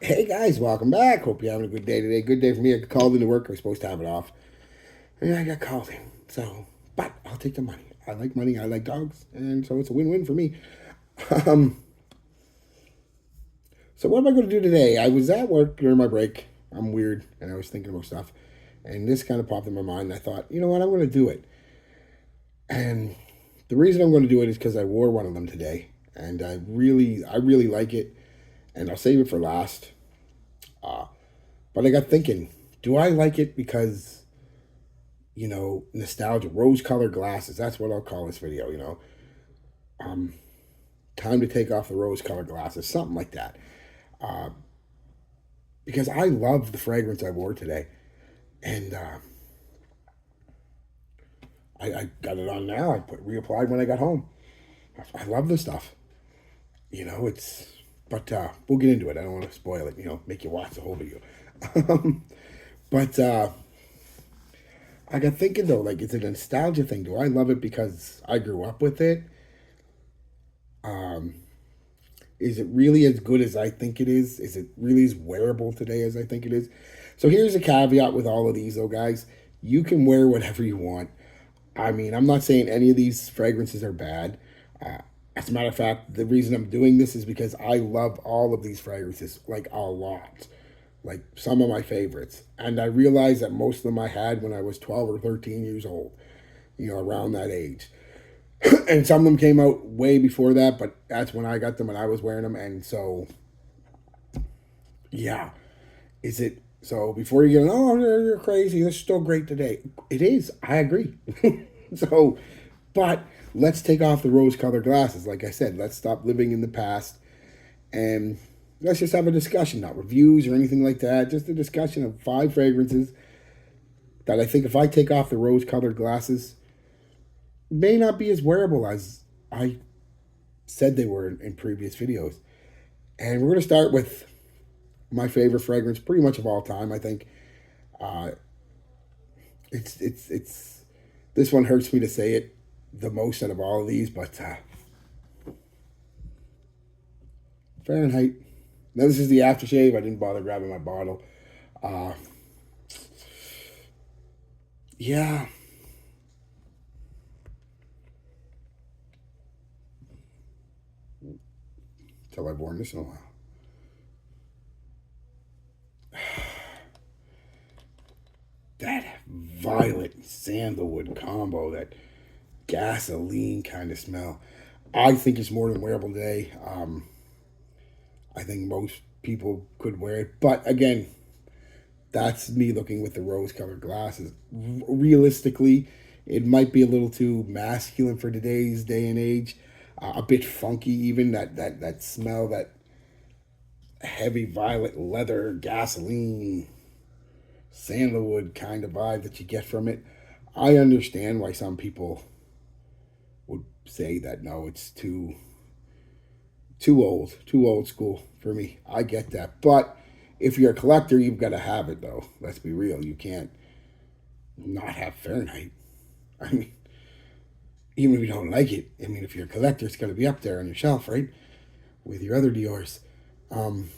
Hey guys, welcome back. Hope you're having a good day today. Good day for me. I called into work. I was supposed to have it off. And I got called in. But I'll take the money. I like money. I like dogs. And so it's a win-win for me. Um, so what am I going to do today? I was at work during my break. I'm weird. And I was thinking about stuff. And this kind of popped in my mind. And I thought, you know what? I'm going to do it. And the reason I'm going to do it is because I wore one of them today. And I really like it. And I'll save it for last. Uh, but I got thinking, do I like it because, nostalgia, rose colored glasses? That's what I'll call this video. Um, Time to take off the rose colored glasses, something like that. Uh, because I love the fragrance I wore today. And I got it on now. Reapplied when I got home. I love this stuff. It's, but we'll get into it. I don't want to spoil it, make you watch the whole video. But I got thinking though, like, it's a nostalgia thing. Do I love it because I grew up with it? Um, is it really as good as I think it is? Is it really as wearable today as I think it is? So here's a caveat with all of these, though, guys. You can wear whatever you want. I mean, I'm not saying any of these fragrances are bad. Uh, as a matter of fact, the reason I'm doing this is because I love all of these fragrances, like a lot. Like some of my favorites. And I realized that most of them I had when I was 12 or 13 years old, around that age. And some of them came out way before that, but that's when I got them and I was wearing them. And so, yeah. Is it so before you get, oh, you're crazy, this is still great today? It is. I agree. So, but let's take off the rose colored glasses. Like I said, let's stop living in the past and let's just have a discussion, not reviews or anything like that. Just a discussion of 5 fragrances that I think if I take off the rose colored glasses, may not be as wearable as I said they were in previous videos. And we're going to start with my favorite fragrance pretty much of all time, I think. Uh, it's this one hurts me to say it the most out of all of these, but Fahrenheit. Now this is the aftershave. I didn't bother grabbing my bottle. Uh, yeah, till I've worn this in a while. That violet sandalwood combo, that gasoline kind of smell. I think it's more than wearable today. I think most people could wear it, but again, that's me looking with the rose-colored glasses. Realistically, it might be a little too masculine for today's day and age. A bit funky, even that smell, that heavy violet leather gasoline sandalwood kind of vibe that you get from it. I understand why some people would say that no, it's too old school for me. I get that, but if you're a collector, you've got to have it though. Let's be real. You can't not have Fahrenheit. I mean, even if you don't like it, I mean, if you're a collector, it's got to be up there on your shelf, right, with your other Dior's. Um,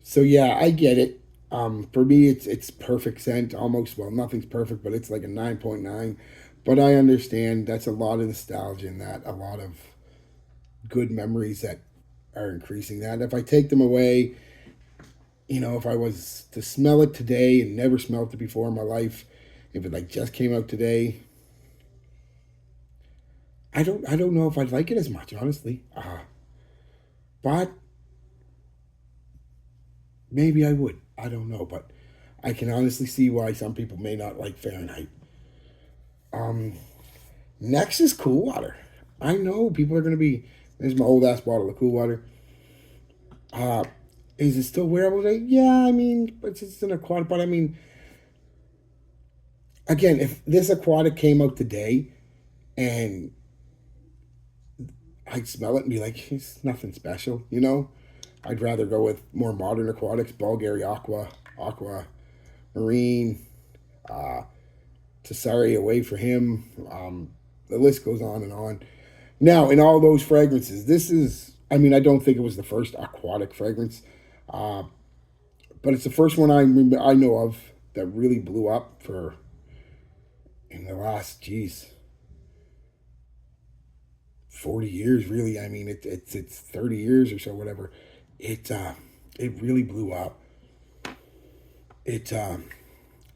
so yeah, I get it. For me, it's perfect scent. Almost, well, nothing's perfect, but it's like a 9.9. But I understand that's a lot of nostalgia and that a lot of good memories that are increasing that. If I take them away, if I was to smell it today and never smelled it before in my life, if it like just came out today, I don't know if I'd like it as much, honestly. But maybe I would. I don't know, but I can honestly see why some people may not like Fahrenheit. Um, Next is Cool Water. I know people are gonna be. There's my old ass bottle of Cool Water. Uh, is it still wearable today? Yeah, I mean, it's an aquatic. But I mean, again, if this aquatic came out today and I'd smell it and be like, it's nothing special. I'd rather go with more modern aquatics, Bulgari Aqua Marine, uh, Tessari Away for him. The list goes on and on. Now, in all those fragrances, this is, I mean, I don't think it was the first aquatic fragrance. Uh, but it's the first one I know of that really blew up for in the last, geez, 40 years, really. I mean, it's 30 years or so, whatever. It, uh, it really blew up. It, and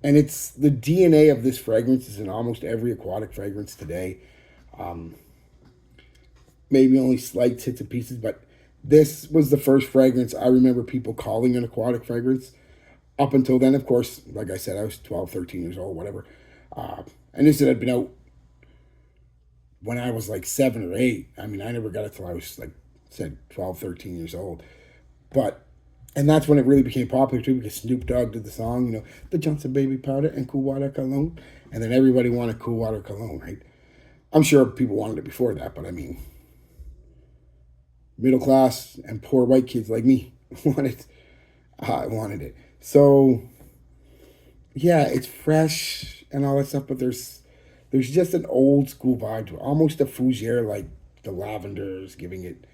it's the DNA of this fragrance is in almost every aquatic fragrance today. Um, Maybe only slight bits and pieces, but this was the first fragrance I remember people calling an aquatic fragrance. Up until then, of course, like I said, I was 12, 13 years old, whatever. And this had been out when I was like 7 or 8. I mean, I never got it till I was like, said 12, 13 years old. But, and that's when it really became popular too, because Snoop Dogg did the song, the Johnson Baby Powder and Cool Water Cologne. And then everybody wanted Cool Water Cologne, right? I'm sure people wanted it before that, but I mean, middle class and poor white kids like me wanted it. So yeah, it's fresh and all that stuff, but there's just an old school vibe to it, almost a fougere, like the lavenders, giving it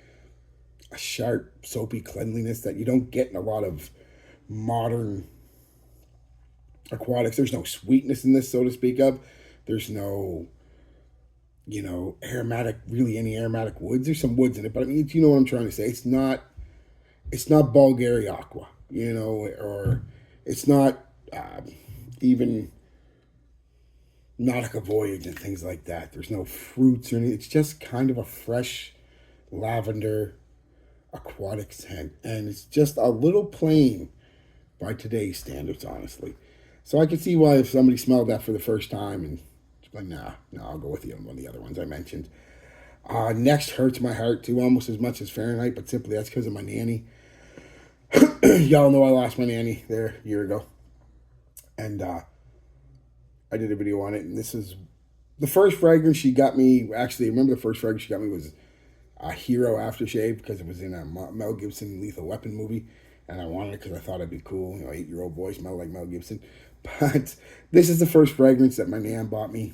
a sharp, soapy cleanliness that you don't get in a lot of modern aquatics. There's no sweetness in this, so to speak of. There's no, aromatic, really any aromatic woods. There's some woods in it, but I mean, you know what I'm trying to say. It's not Bulgari Aqua, or it's not even Nautica Voyage and things like that. There's no fruits or anything. It's just kind of a fresh lavender aquatic scent, and it's just a little plain by today's standards, honestly. So I could see why if somebody smelled that for the first time and it's like, nah, no, I'll go with you on one of the other ones I mentioned. Next hurts my heart too, almost as much as Fahrenheit, but simply that's because of my nanny. Y'all know I lost my nanny there a year ago, and I did a video on it. And this is the first fragrance she got me. Actually, I remember the first fragrance she got me was a Hero aftershave because it was in a Mel Gibson Lethal Weapon movie, and I wanted it because I thought it'd be cool. 8-year-old boy smell like Mel Gibson. But this is the first fragrance that my nan bought me.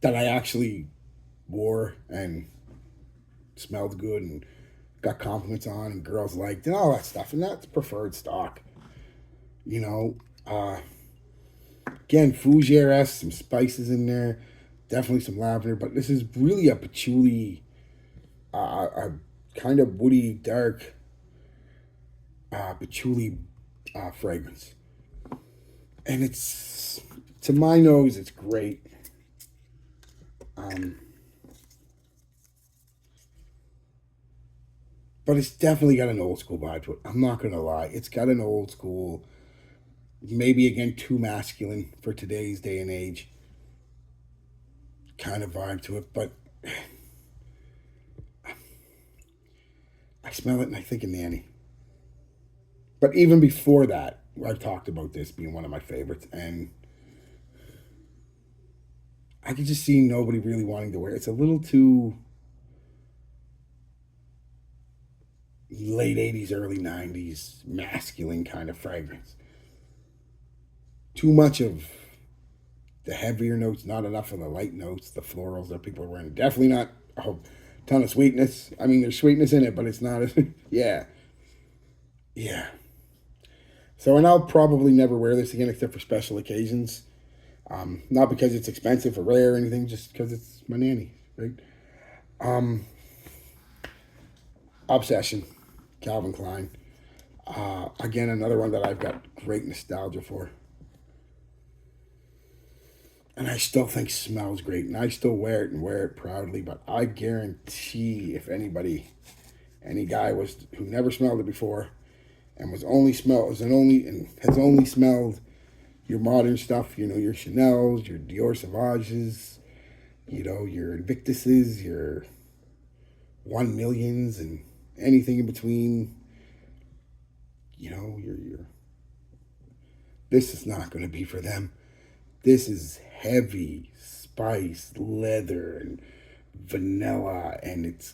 That I actually wore and smelled good and got compliments on and girls liked and all that stuff. And that's preferred stock. You know, uh, again, fougere, some spices in there, definitely some lavender, but this is really a patchouli, a kind of woody, dark patchouli fragrance. And it's, to my nose, it's great. But it's definitely got an old school vibe to it. I'm not going to lie. It's got an old school, maybe again, too masculine for today's day and age kind of vibe to it. But I smell it and I think of Nanny. But even before that, I've talked about this being one of my favorites. And I could just see nobody really wanting to wear it. It's a little too late 80s, early 90s masculine kind of fragrance. Too much of the heavier notes, not enough of the light notes, the florals that people are wearing. Definitely not a ton of sweetness. I mean, there's sweetness in it, but it's not as, yeah. Yeah. So, and I'll probably never wear this again except for special occasions. Not because it's expensive or rare or anything, just because it's my nanny, right? Um, Obsession, Calvin Klein. Again, another one that I've got great nostalgia for. And I still think smells great, and I still wear it and wear it proudly. But I guarantee, if anybody, any guy who never smelled it before, and has only smelled your modern stuff, your Chanel's, your Dior Sauvages, your Invictuses, your 1 millions, and anything in between. Your this is not going to be for them. This is heavy spice, leather, and vanilla, and it's,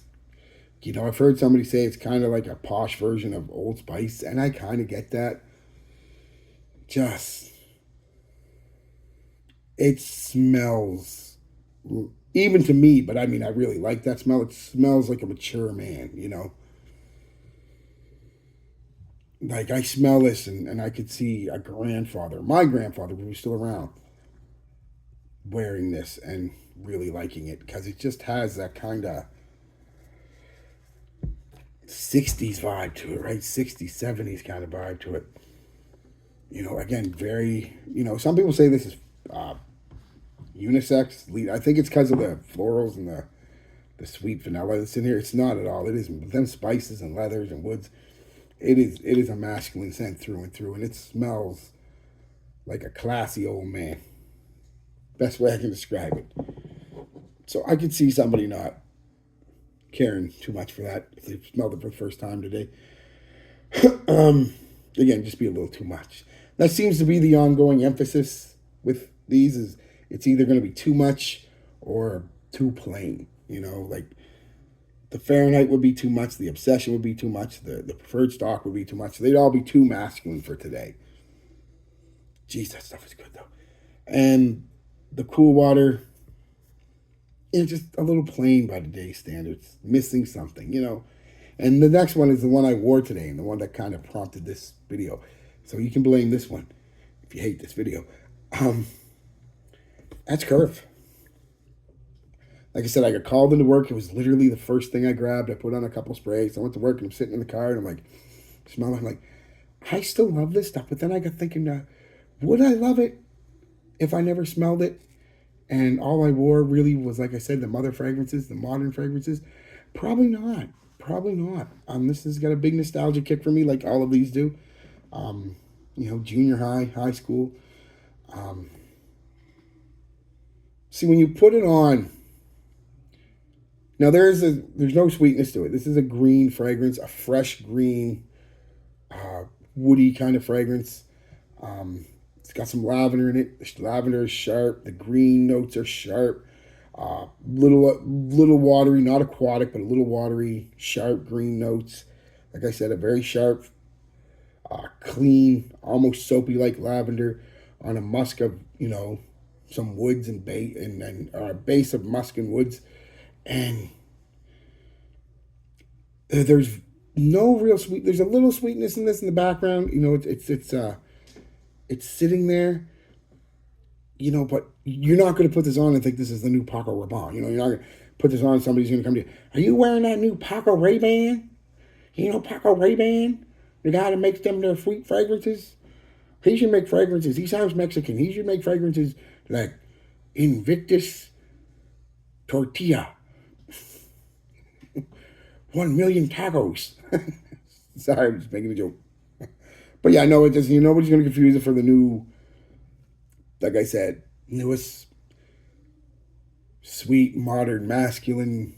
I've heard somebody say it's kind of like a posh version of Old Spice, and I kind of get that. Just, it smells even to me. But I mean, I really like that smell. It smells like a mature man, Like I smell this, and I could see a grandfather, my grandfather, who was still around, wearing this and really liking it because it just has that kind of 60s vibe to it, right? 60s, 70s kind of vibe to it. Again, very, some people say this is uh, unisex. I think it's because of the florals and the sweet vanilla that's in here. It's not at all. It is them spices and leathers and woods. It is a masculine scent through and through, and it smells like a classy old man. Best way I can describe it. So I could see somebody not caring too much for that if they smelled it for the first time today. Again, just be a little too much. That seems to be the ongoing emphasis with these is it's either going to be too much or too plain. Like the Fahrenheit would be too much, the Obsession would be too much, the preferred stock would be too much. They'd all be too masculine for today. Jeez, that stuff is good though. And the cool water, just a little plain by today's standards, missing something. And the next one is the one I wore today and the one that kind of prompted this video. So you can blame this one if you hate this video. That's Curve. Like I said, I got called into work. It was literally the first thing I grabbed. I put on a couple sprays. I went to work and I'm sitting in the car and I'm like, smelling. I'm like, I still love this stuff. But then I got thinking, would I love it if I never smelled it? And all I wore really was, like I said, the mother fragrances, the modern fragrances. Probably not. Probably not. This has got a big nostalgia kick for me, like all of these do. Junior high school. See, when you put it on, now there's no sweetness to it. This is a green fragrance, a fresh green, woody kind of fragrance. It's got some lavender in it. The lavender is sharp. The green notes are sharp. Little watery, not aquatic, but a little watery, sharp green notes. Like I said, a very sharp, clean, almost soapy like lavender on a musk of some woods and a base of musk and woods, and there's no real sweet. There's a little sweetness in this in the background. It's sitting there. But you're not going to put this on and think this is the new Paco Rabanne. You're not going to put this on and somebody's going to come to you. Are you wearing that new Paco Rabanne? Paco Rabanne, the guy that makes them their sweet fragrances. He should make fragrances. He sounds Mexican. He should make fragrances like Invictus Tortilla. 1 million tacos. Sorry, I'm just making a joke. But yeah, no, it doesn't. Nobody's going to confuse it for the new, like I said, newest, sweet, modern, masculine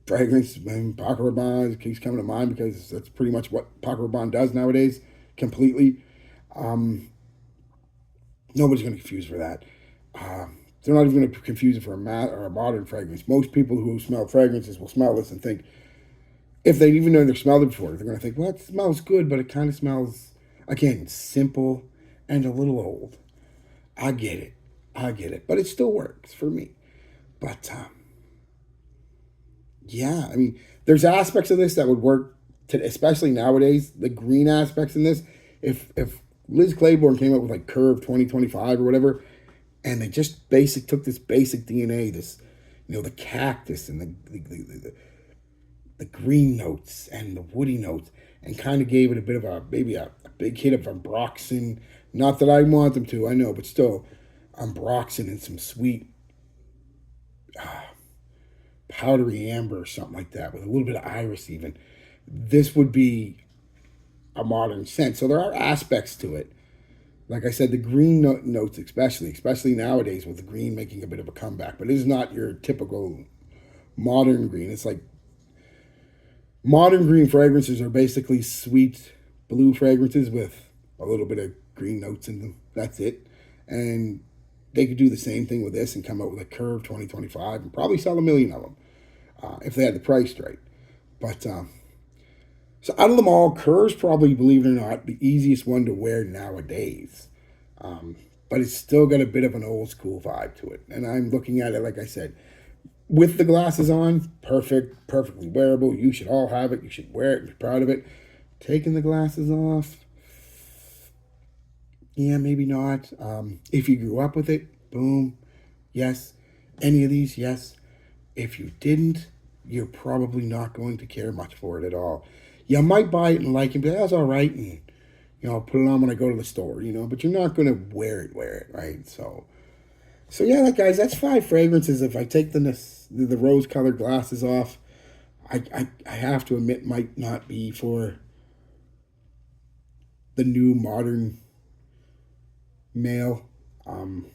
fragrance. And Paco Rabanne keeps coming to mind because that's pretty much what Paco Rabanne does nowadays, completely. Nobody's going to confuse for that. They're not even going to confuse it for a modern fragrance. Most people who smell fragrances will smell this and think, if they even know they've smelled it before, they're going to think, well, it smells good, but it kind of smells, again, simple and a little old. I get it. But it still works for me. But, yeah, I mean, there's aspects of this that would work, especially nowadays, the green aspects in this. If Liz Claiborne came up with like Curve 2025 or whatever, and they just took this basic DNA, this, the cactus and the green notes and the woody notes, and kind of gave it a bit of maybe a big hit of ambroxan. Not that I want them to, I know, but still, ambroxan and some sweet powdery amber or something like that, with a little bit of iris even. This would be a modern scent. So there are aspects to it. Like I said, the green notes especially nowadays, with the green making a bit of a comeback. But it is not your typical modern green. It's like modern green fragrances are basically sweet blue fragrances with a little bit of green notes in them. That's it. And they could do the same thing with this and come out with a Curve 2025 and probably sell 1 million of them if they had the price right. But so out of them all, Curve's probably, believe it or not, the easiest one to wear nowadays. but it's still got a bit of an old school vibe to it. And I'm looking at it, like I said, with the glasses on, perfectly wearable. You should all have it. You should wear it. Be proud of it. Taking the glasses off, yeah, maybe not. If you grew up with it, boom, yes. Any of these, yes. If you didn't, you're probably not going to care much for it at all. You might buy it and like it, but that's all right, and I'll put it on when I go to the store, but you're not going to wear it, right? So yeah, guys, that's 5 fragrances. If I take the rose-colored glasses off, I have to admit, might not be for the new modern male. And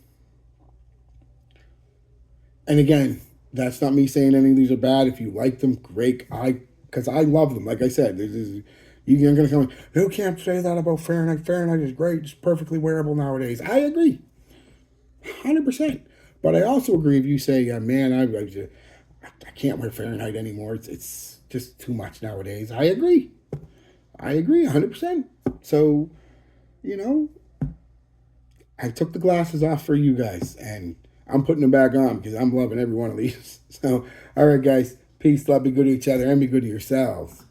again, that's not me saying any of these are bad. If you like them, great. Because I love them. Like I said, you're going to come, you can't say that about Fahrenheit. Fahrenheit is great. It's perfectly wearable nowadays. I agree. 100%. But I also agree if you say, man, I can't wear Fahrenheit anymore. It's just too much nowadays. I agree. 100%. So, I took the glasses off for you guys, and I'm putting them back on because I'm loving every one of these. So, all right, guys. Peace, love, be good to each other, and be good to yourselves.